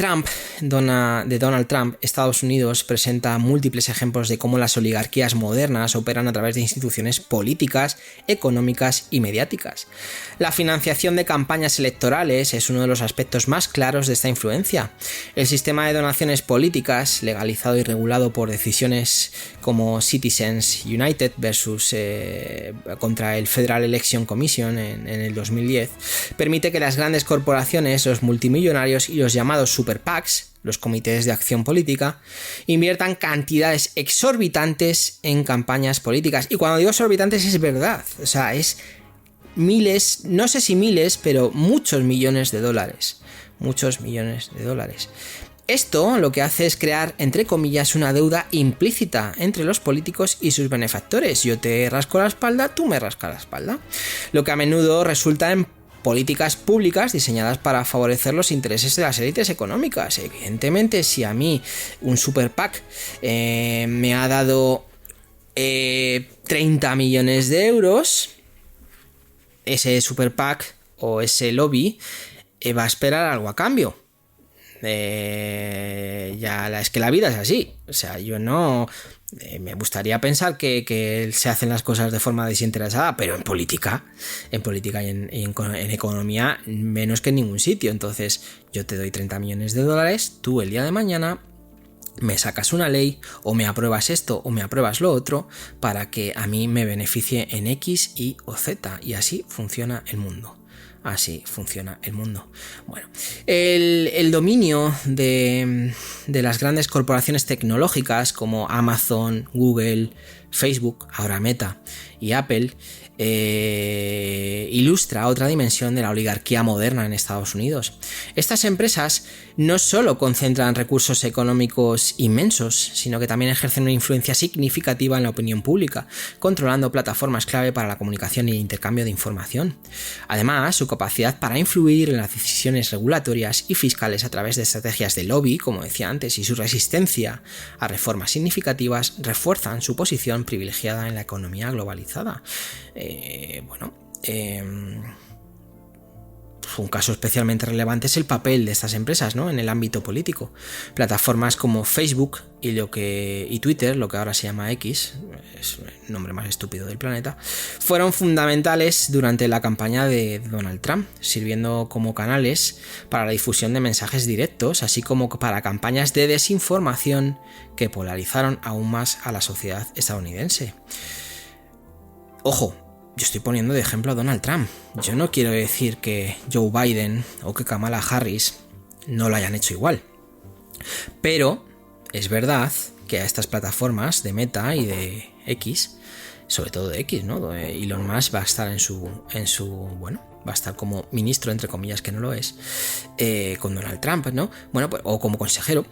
Donald Trump, Estados Unidos presenta múltiples ejemplos de cómo las oligarquías modernas operan a través de instituciones políticas, económicas y mediáticas. La financiación de campañas electorales es uno de los aspectos más claros de esta influencia. El sistema de donaciones políticas, legalizado y regulado por decisiones como Citizens United versus contra el Federal Election Commission en el 2010, permite que las grandes corporaciones, los multimillonarios y los llamados super PACs, los comités de acción política, inviertan cantidades exorbitantes en campañas políticas. Y cuando digo exorbitantes es verdad, o sea, es miles, no sé si miles, pero muchos millones de dólares. Muchos millones de dólares. Esto lo que hace es crear, entre comillas, una deuda implícita entre los políticos y sus benefactores. Yo te rasco la espalda, tú me rascas la espalda. Lo que a menudo resulta en políticas públicas diseñadas para favorecer los intereses de las élites económicas. Evidentemente, si a mí un super PAC me ha dado 30 millones de euros, ese super PAC o ese lobby va a esperar algo a cambio. Es que la vida es así. O sea, yo no... me gustaría pensar que se hacen las cosas de forma desinteresada, pero en política y en economía menos que en ningún sitio. Entonces yo te doy 30 millones de dólares, tú el día de mañana me sacas una ley o me apruebas esto o me apruebas lo otro para que a mí me beneficie en X, Y o Z, y así funciona el mundo. Así funciona el mundo. Bueno, el dominio de las grandes corporaciones tecnológicas como Amazon, Google, Facebook, ahora Meta y Apple ilustra otra dimensión de la oligarquía moderna en Estados Unidos. Estas empresas no solo concentran recursos económicos inmensos, sino que también ejercen una influencia significativa en la opinión pública, controlando plataformas clave para la comunicación y el intercambio de información. Además, su capacidad para influir en las decisiones regulatorias y fiscales a través de estrategias de lobby, como decía antes, y su resistencia a reformas significativas refuerzan su posición privilegiada en la economía globalizada. Un caso especialmente relevante es el papel de estas empresas, ¿no?, en el ámbito político. Plataformas como Facebook y Twitter, lo que ahora se llama X, es el nombre más estúpido del planeta, fueron fundamentales durante la campaña de Donald Trump, sirviendo como canales para la difusión de mensajes directos, así como para campañas de desinformación que polarizaron aún más a la sociedad estadounidense. Ojo, yo estoy poniendo de ejemplo a Donald Trump. Yo no quiero decir que Joe Biden o que Kamala Harris no lo hayan hecho igual. Pero es verdad que a estas plataformas de Meta y de X, sobre todo de X, ¿no?, Elon Musk va a estar va a estar como ministro, entre comillas, que no lo es, con Donald Trump, ¿no? Bueno, pues, o como consejero,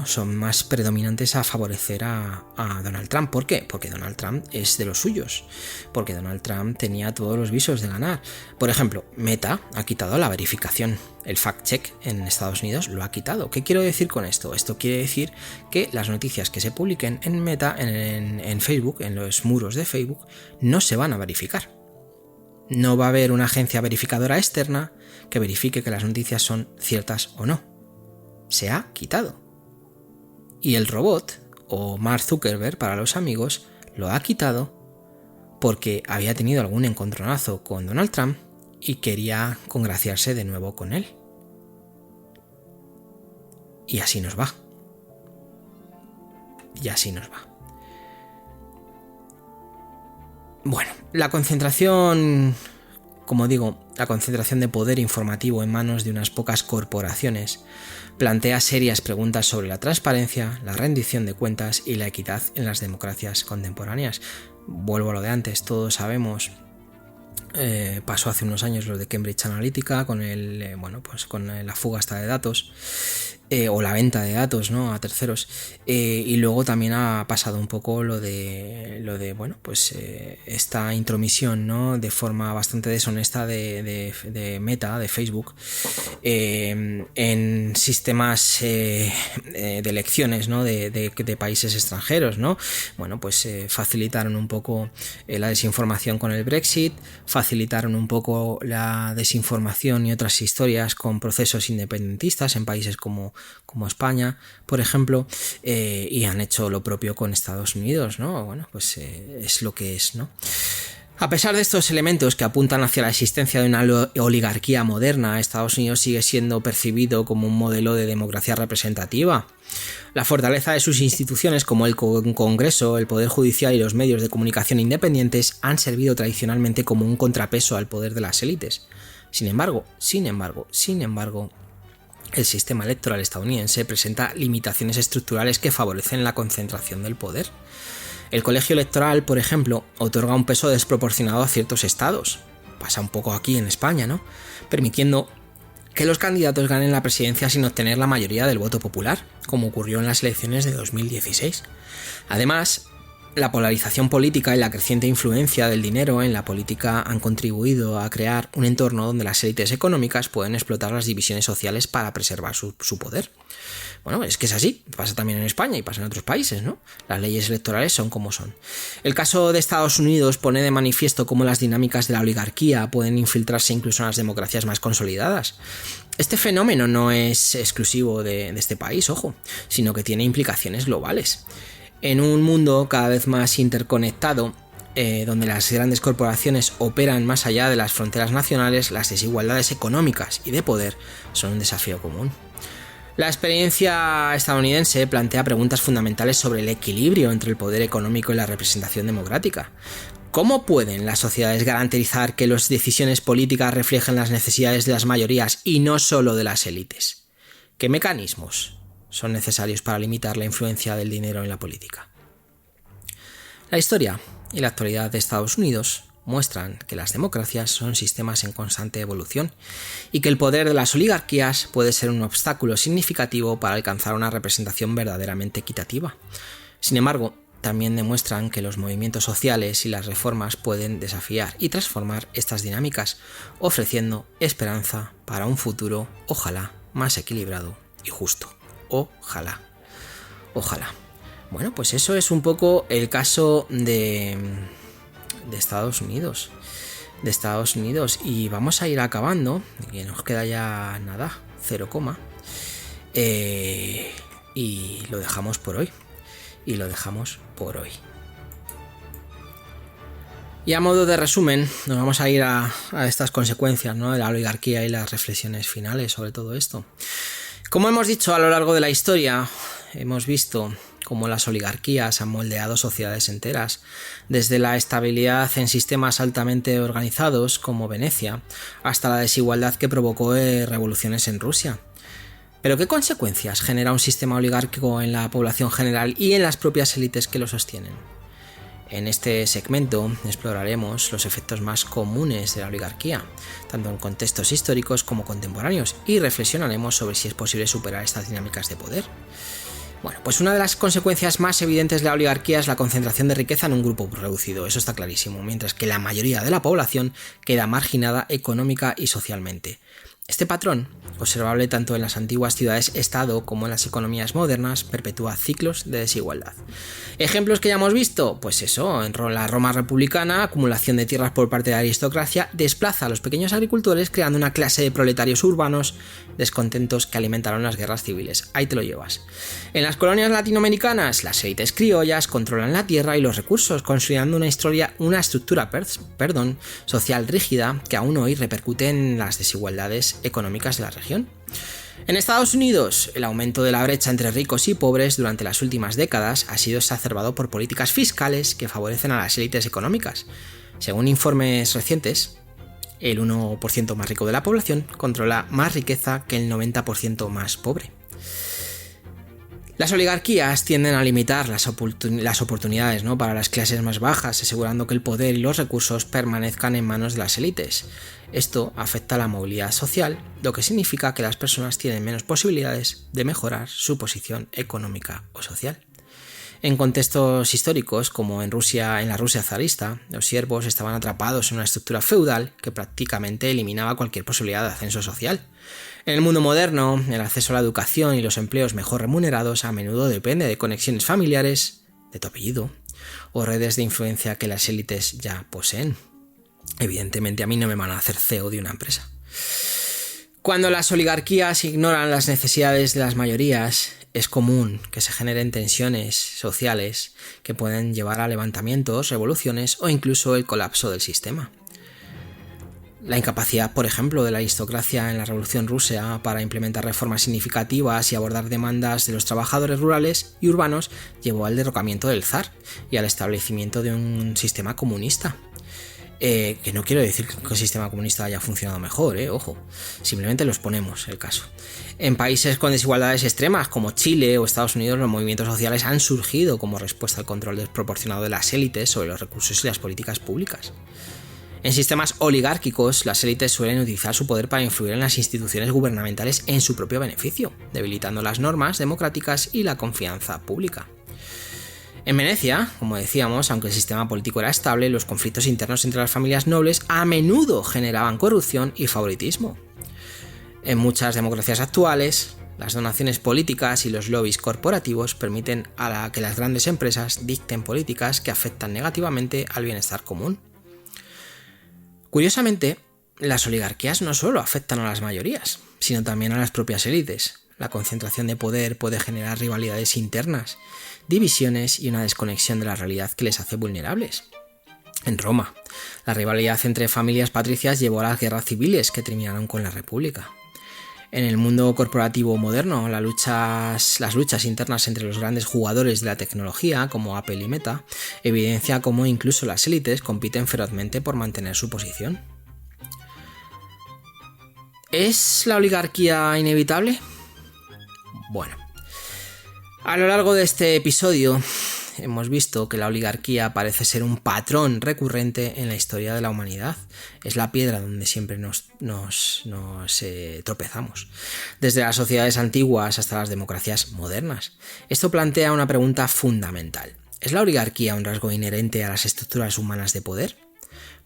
son más predominantes a favorecer a Donald Trump. ¿Por qué? Porque Donald Trump es de los suyos, porque Donald Trump tenía todos los visos de ganar. Por ejemplo, Meta ha quitado la verificación, el fact-check en Estados Unidos lo ha quitado. ¿Qué quiero decir con esto? Esto quiere decir que las noticias que se publiquen en Meta, en Facebook, en los muros de Facebook, no se van a verificar. No va a haber una agencia verificadora externa que verifique que las noticias son ciertas o no. Se ha quitado. Y el robot, o Mark Zuckerberg para los amigos, lo ha quitado porque había tenido algún encontronazo con Donald Trump y quería congraciarse de nuevo con él. Y así nos va. Y así nos va. Bueno, la concentración de poder informativo en manos de unas pocas corporaciones plantea serias preguntas sobre la transparencia, la rendición de cuentas y la equidad en las democracias contemporáneas. Vuelvo a lo de antes, todos sabemos, pasó hace unos años lo de Cambridge Analytica con la fuga hasta de datos, o la venta de datos, ¿no?, a terceros, y luego también ha pasado un poco lo de esta intromisión, ¿no?, de forma bastante deshonesta de Meta, de Facebook, en sistemas de elecciones, ¿no?, de países extranjeros, ¿no? Facilitaron un poco la desinformación con el Brexit, facilitaron un poco la desinformación y otras historias con procesos independentistas en países como España, por ejemplo, y han hecho lo propio con Estados Unidos, ¿no? Bueno, pues es lo que es, ¿no? A pesar de estos elementos que apuntan hacia la existencia de una oligarquía moderna, Estados Unidos sigue siendo percibido como un modelo de democracia representativa. La fortaleza de sus instituciones como el Congreso, el Poder Judicial y los medios de comunicación independientes han servido tradicionalmente como un contrapeso al poder de las élites. Sin embargo, el sistema electoral estadounidense presenta limitaciones estructurales que favorecen la concentración del poder. El colegio electoral, por ejemplo, otorga un peso desproporcionado a ciertos estados. Pasa un poco aquí en España, ¿no? Permitiendo que los candidatos ganen la presidencia sin obtener la mayoría del voto popular, como ocurrió en las elecciones de 2016. Además, la polarización política y la creciente influencia del dinero en la política han contribuido a crear un entorno donde las élites económicas pueden explotar las divisiones sociales para preservar su poder. Bueno, es que es así, pasa también en España y pasa en otros países, ¿no? Las leyes electorales son como son. El caso de Estados Unidos pone de manifiesto cómo las dinámicas de la oligarquía pueden infiltrarse incluso en las democracias más consolidadas. Este fenómeno no es exclusivo de este país, ojo, sino que tiene implicaciones globales. En un mundo cada vez más interconectado, donde las grandes corporaciones operan más allá de las fronteras nacionales, las desigualdades económicas y de poder son un desafío común. La experiencia estadounidense plantea preguntas fundamentales sobre el equilibrio entre el poder económico y la representación democrática. ¿Cómo pueden las sociedades garantizar que las decisiones políticas reflejen las necesidades de las mayorías y no solo de las élites? ¿Qué mecanismos son necesarios para limitar la influencia del dinero en la política? La historia y la actualidad de Estados Unidos muestran que las democracias son sistemas en constante evolución y que el poder de las oligarquías puede ser un obstáculo significativo para alcanzar una representación verdaderamente equitativa. Sin embargo, también demuestran que los movimientos sociales y las reformas pueden desafiar y transformar estas dinámicas, ofreciendo esperanza para un futuro, ojalá, más equilibrado y justo. Ojalá. Bueno, pues eso es un poco el caso de Estados Unidos. Y vamos a ir acabando, que nos queda ya nada, 0, y lo dejamos por hoy. Y a modo de resumen, nos vamos a ir a estas consecuencias, ¿no?, de la oligarquía y las reflexiones finales sobre todo esto. Como hemos dicho a lo largo de la historia, hemos visto cómo las oligarquías han moldeado sociedades enteras, desde la estabilidad en sistemas altamente organizados como Venecia, hasta la desigualdad que provocó revoluciones en Rusia. ¿Pero qué consecuencias genera un sistema oligárquico en la población general y en las propias élites que lo sostienen? En este segmento exploraremos los efectos más comunes de la oligarquía, tanto en contextos históricos como contemporáneos, y reflexionaremos sobre si es posible superar estas dinámicas de poder. Bueno, pues una de las consecuencias más evidentes de la oligarquía es la concentración de riqueza en un grupo reducido, eso está clarísimo, mientras que la mayoría de la población queda marginada económica y socialmente. Este patrón, observable tanto en las antiguas ciudades-estado como en las economías modernas, perpetúa ciclos de desigualdad. ¿Ejemplos que ya hemos visto? Pues eso, en la Roma republicana, acumulación de tierras por parte de la aristocracia desplaza a los pequeños agricultores, creando una clase de proletarios urbanos descontentos que alimentaron las guerras civiles. Ahí te lo llevas. En las colonias latinoamericanas, las élites criollas controlan la tierra y los recursos, consolidando una estructura social rígida que aún hoy repercute en las desigualdades económicas de la región. En Estados Unidos, el aumento de la brecha entre ricos y pobres durante las últimas décadas ha sido exacerbado por políticas fiscales que favorecen a las élites económicas. Según informes recientes, el 1% más rico de la población controla más riqueza que el 90% más pobre. Las oligarquías tienden a limitar las oportunidades, ¿no?, para las clases más bajas, asegurando que el poder y los recursos permanezcan en manos de las élites. Esto afecta a la movilidad social, lo que significa que las personas tienen menos posibilidades de mejorar su posición económica o social. En contextos históricos, como en la Rusia zarista, los siervos estaban atrapados en una estructura feudal que prácticamente eliminaba cualquier posibilidad de ascenso social. En el mundo moderno, el acceso a la educación y los empleos mejor remunerados a menudo depende de conexiones familiares, de tu apellido, o redes de influencia que las élites ya poseen. evidentemente a mí no me van a hacer CEO de una empresa. Cuando las oligarquías ignoran las necesidades de las mayorías, es común que se generen tensiones sociales que pueden llevar a levantamientos, revoluciones o incluso el colapso del sistema. La incapacidad, por ejemplo, de la aristocracia en la Revolución Rusa para implementar reformas significativas y abordar demandas de los trabajadores rurales y urbanos llevó al derrocamiento del zar y al establecimiento de un sistema comunista. Que no quiero decir que el sistema comunista haya funcionado mejor, ojo, simplemente los ponemos el caso. En países con desigualdades extremas como Chile o Estados Unidos, los movimientos sociales han surgido como respuesta al control desproporcionado de las élites sobre los recursos y las políticas públicas. En sistemas oligárquicos, las élites suelen utilizar su poder para influir en las instituciones gubernamentales en su propio beneficio, debilitando las normas democráticas y la confianza pública. En Venecia, como decíamos, aunque el sistema político era estable, los conflictos internos entre las familias nobles a menudo generaban corrupción y favoritismo. En muchas democracias actuales, las donaciones políticas y los lobbies corporativos permiten que las grandes empresas dicten políticas que afectan negativamente al bienestar común. Curiosamente, las oligarquías no solo afectan a las mayorías, sino también a las propias élites. La concentración de poder puede generar rivalidades internas, divisiones y una desconexión de la realidad que les hace vulnerables. En Roma, la rivalidad entre familias patricias llevó a las guerras civiles que terminaron con la República. En el mundo corporativo moderno, las luchas internas entre los grandes jugadores de la tecnología, como Apple y Meta, evidencia cómo incluso las élites compiten ferozmente por mantener su posición. ¿Es la oligarquía inevitable? Bueno, a lo largo de este episodio hemos visto que la oligarquía parece ser un patrón recurrente en la historia de la humanidad. Es la piedra donde siempre nos tropezamos, desde las sociedades antiguas hasta las democracias modernas. Esto plantea una pregunta fundamental. ¿Es la oligarquía un rasgo inherente a las estructuras humanas de poder?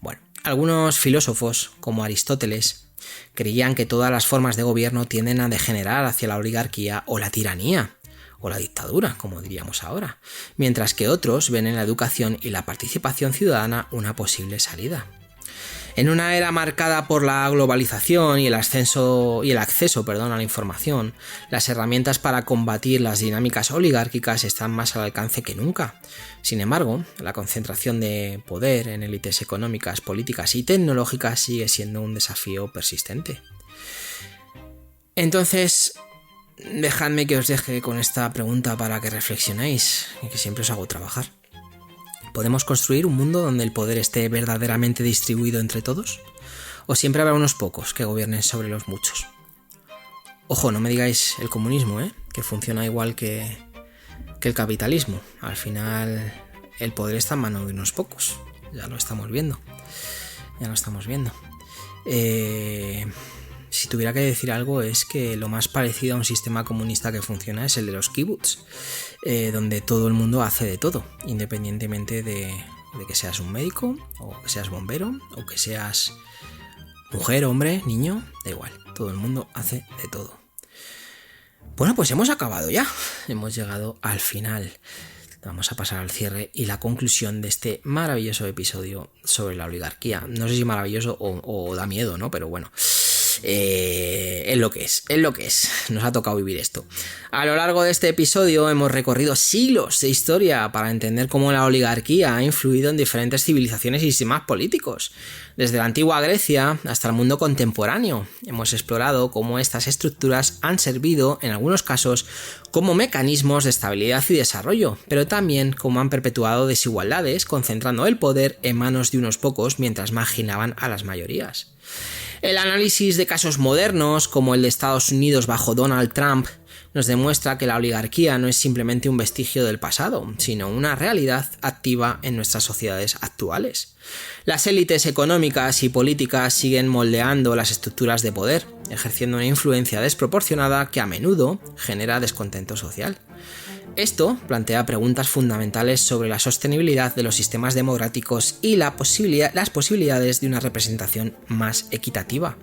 Bueno, algunos filósofos, como Aristóteles, creían que todas las formas de gobierno tienden a degenerar hacia la oligarquía o la tiranía, o la dictadura, como diríamos ahora, mientras que otros ven en la educación y la participación ciudadana una posible salida. En una era marcada por la globalización y el acceso a la información, las herramientas para combatir las dinámicas oligárquicas están más al alcance que nunca. Sin embargo, la concentración de poder en élites económicas, políticas y tecnológicas sigue siendo un desafío persistente. Entonces, dejadme que os deje con esta pregunta para que reflexionéis y que siempre os hago trabajar. ¿Podemos construir un mundo donde el poder esté verdaderamente distribuido entre todos? ¿O siempre habrá unos pocos que gobiernen sobre los muchos? Ojo, no me digáis el comunismo, que funciona igual que el capitalismo. Al final el poder está en manos de unos pocos. Ya lo estamos viendo. Si tuviera que decir algo es que lo más parecido a un sistema comunista que funciona es el de los kibbutz, donde todo el mundo hace de todo, independientemente de que seas un médico, o que seas bombero, o que seas mujer, hombre, niño, da igual, todo el mundo hace de todo. Bueno, pues hemos acabado ya, hemos llegado al final. Vamos a pasar al cierre y la conclusión de este maravilloso episodio sobre la oligarquía. No sé si maravilloso o da miedo, ¿no? Pero bueno, es lo que es, nos ha tocado vivir esto. A lo largo de este episodio hemos recorrido siglos de historia para entender cómo la oligarquía ha influido en diferentes civilizaciones y sistemas políticos. Desde la antigua Grecia hasta el mundo contemporáneo, hemos explorado cómo estas estructuras han servido, en algunos casos, como mecanismos de estabilidad y desarrollo, pero también cómo han perpetuado desigualdades, concentrando el poder en manos de unos pocos mientras marginaban a las mayorías. El análisis de casos modernos, como el de Estados Unidos bajo Donald Trump, nos demuestra que la oligarquía no es simplemente un vestigio del pasado, sino una realidad activa en nuestras sociedades actuales. Las élites económicas y políticas siguen moldeando las estructuras de poder, ejerciendo una influencia desproporcionada que a menudo genera descontento social. Esto plantea preguntas fundamentales sobre la sostenibilidad de los sistemas democráticos y las posibilidades de una representación más equitativa.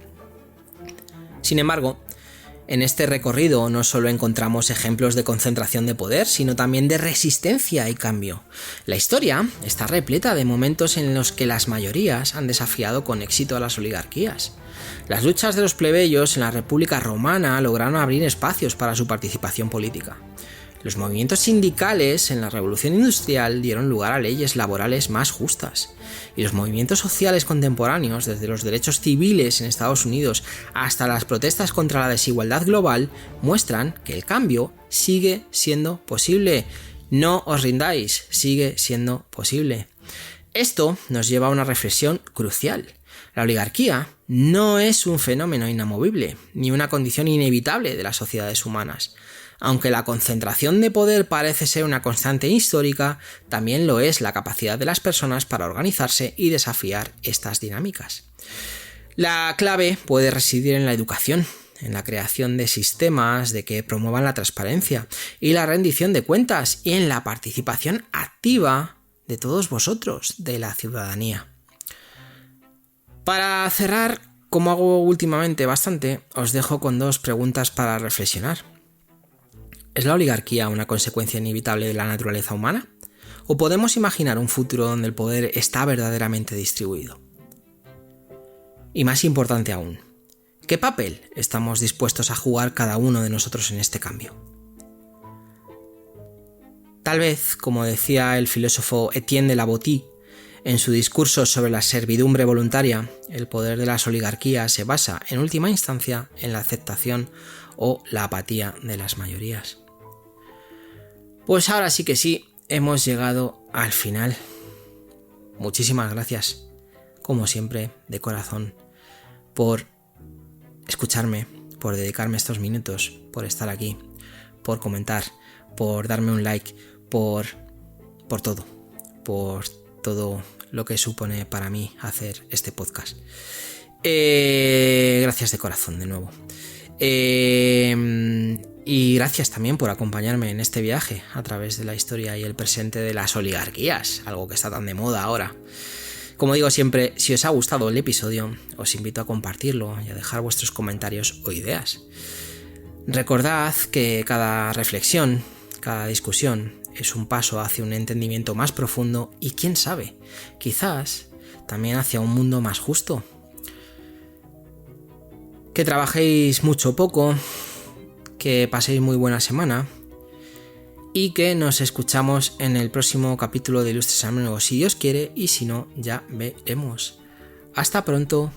Sin embargo, En este recorrido no solo encontramos ejemplos de concentración de poder, sino también de resistencia y cambio. La historia está repleta de momentos en los que las mayorías han desafiado con éxito a las oligarquías. Las luchas de los plebeyos en la República Romana lograron abrir espacios para su participación política. Los movimientos sindicales en la Revolución Industrial dieron lugar a leyes laborales más justas, y los movimientos sociales contemporáneos, desde los derechos civiles en Estados Unidos hasta las protestas contra la desigualdad global, muestran que el cambio sigue siendo posible. No os rindáis, sigue siendo posible. Esto nos lleva a una reflexión crucial. La oligarquía no es un fenómeno inamovible, ni una condición inevitable de las sociedades humanas. Aunque la concentración de poder parece ser una constante histórica, también lo es la capacidad de las personas para organizarse y desafiar estas dinámicas. La clave puede residir en la educación, en la creación de sistemas que promuevan la transparencia y la rendición de cuentas, y en la participación activa de todos vosotros, de la ciudadanía. Para cerrar, como hago últimamente bastante, os dejo con 2 preguntas para reflexionar. ¿Es la oligarquía una consecuencia inevitable de la naturaleza humana? ¿O podemos imaginar un futuro donde el poder está verdaderamente distribuido? Y más importante aún, ¿qué papel estamos dispuestos a jugar cada uno de nosotros en este cambio? Tal vez, como decía el filósofo Etienne de la Boétie en su discurso sobre la servidumbre voluntaria, el poder de las oligarquías se basa, en última instancia, en la aceptación o la apatía de las mayorías. Pues ahora sí que sí, hemos llegado al final. Muchísimas gracias, como siempre, de corazón, por escucharme, por dedicarme estos minutos, por estar aquí, por comentar, por darme un like, por todo lo que supone para mí hacer este podcast. Gracias de corazón de nuevo. Y gracias también por acompañarme en este viaje a través de la historia y el presente de las oligarquías, algo que está tan de moda ahora. Como digo siempre, si os ha gustado el episodio, os invito a compartirlo y a dejar vuestros comentarios o ideas. Recordad que cada reflexión, cada discusión, es un paso hacia un entendimiento más profundo y, quién sabe, quizás también hacia un mundo más justo. Que trabajéis mucho o poco, que paséis muy buena semana y que nos escuchamos en el próximo capítulo de Ilustres Anónimos, si Dios quiere, y si no, ya veremos. Hasta pronto.